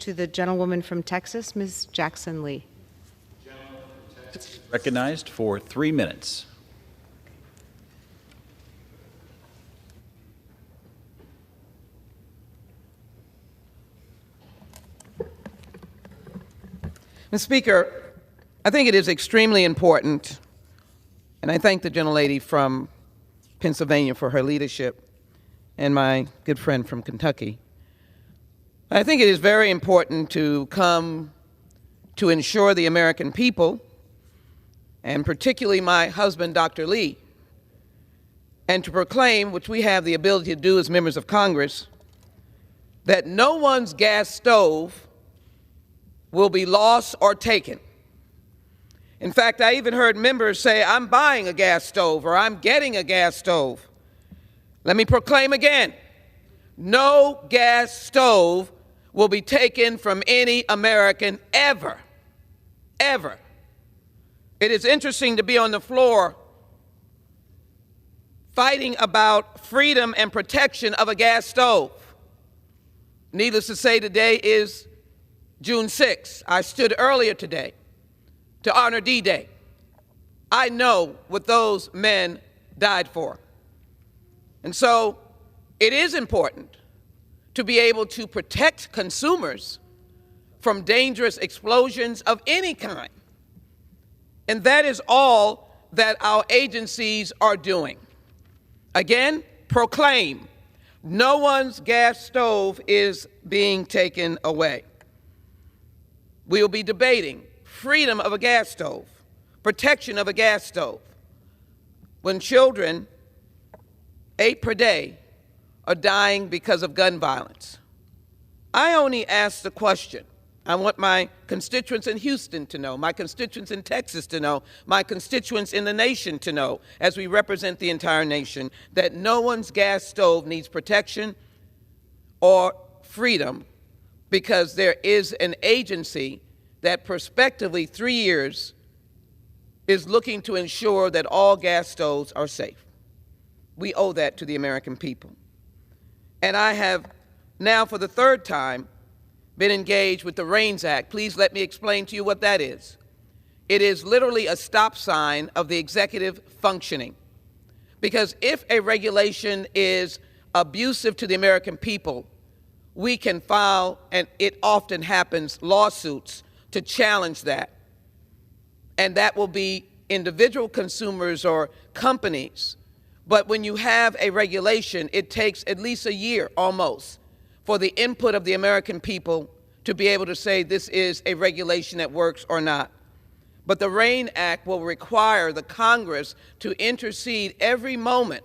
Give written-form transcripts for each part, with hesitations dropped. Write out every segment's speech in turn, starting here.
to the gentlewoman from Texas, Ms. Jackson Lee. Recognized for 3 minutes. Mr. Speaker, I think it is extremely important, and I thank the gentlelady from Pennsylvania for her leadership and my good friend from Kentucky. I think it is very important to come to ensure the American people, and particularly my husband, Dr. Lee, and to proclaim, which we have the ability to do as members of Congress, that no one's gas stove will be lost or taken. In fact, I even heard members say, I'm buying a gas stove or I'm getting a gas stove. Let me proclaim again, no gas stove will be taken from any American ever, ever. It is interesting to be on the floor fighting about freedom and protection of a gas stove. Needless to say, today is June 6th. I stood earlier today to honor D-Day. I know what those men died for. And so it is important to be able to protect consumers from dangerous explosions of any kind. And that is all that our agencies are doing. Again, proclaim, no one's gas stove is being taken away. We will be debating freedom of a gas stove, protection of a gas stove. When children, 8 per day, are dying because of gun violence, I only ask the question. I want my constituents in Houston to know, my constituents in Texas to know, my constituents in the nation to know, as we represent the entire nation, that no one's gas stove needs protection or freedom, because there is an agency that prospectively 3 years is looking to ensure that all gas stoves are safe. We owe that to the American people. And I have now for the 3rd time been engaged with the RAINS Act. Please let me explain to you what that is. It is literally a stop sign of the executive functioning. Because if a regulation is abusive to the American people, we can file, and it often happens, lawsuits to challenge that. And that will be individual consumers or companies. But when you have a regulation, it takes at least a year almost for the input of the American people to be able to say this is a regulation that works or not. But the RAIN Act will require the Congress to intercede every moment.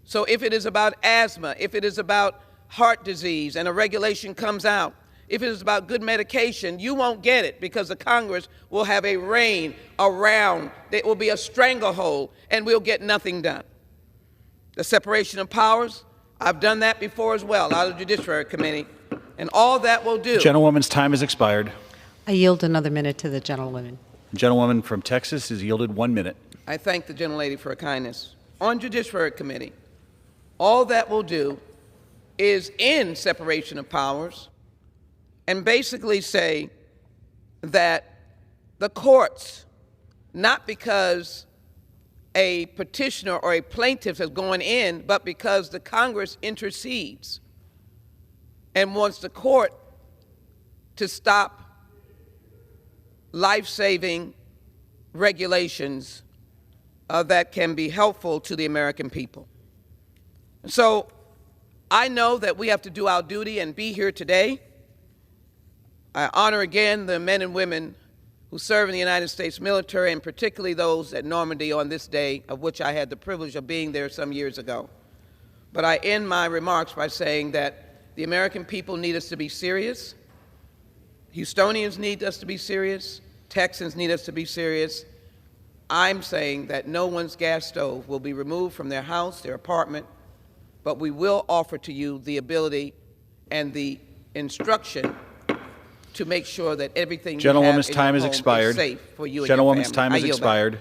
So if it is about asthma, if it is about heart disease and a regulation comes out, if it is about good medication, you won't get it because the Congress will have a rein around. It will be a stranglehold, and we'll get nothing done. The separation of powers, I've done that before as well, out of the Judiciary Committee, and all that will do. Gentlewoman's time has expired. I yield another minute to the gentlewoman. The gentlewoman from Texas is yielded 1 minute. I thank the gentlelady for her kindness. On Judiciary Committee, all that will do is end separation of powers and basically say that the courts, not because a petitioner or a plaintiff has gone in, but because the Congress intercedes and wants the court to stop life-saving regulations that can be helpful to the American people. So I know that we have to do our duty and be here today. I honor again the men and women who serve in the United States military, and particularly those at Normandy on this day, of which I had the privilege of being there some years ago. But I end my remarks by saying that the American people need us to be serious. Houstonians need us to be serious. Texans need us to be serious. I'm saying that no one's gas stove will be removed from their house, their apartment, but we will offer to you the ability and the instruction to make sure that everything you have in your home is safe for you and your family. Gentlewoman's time has expired.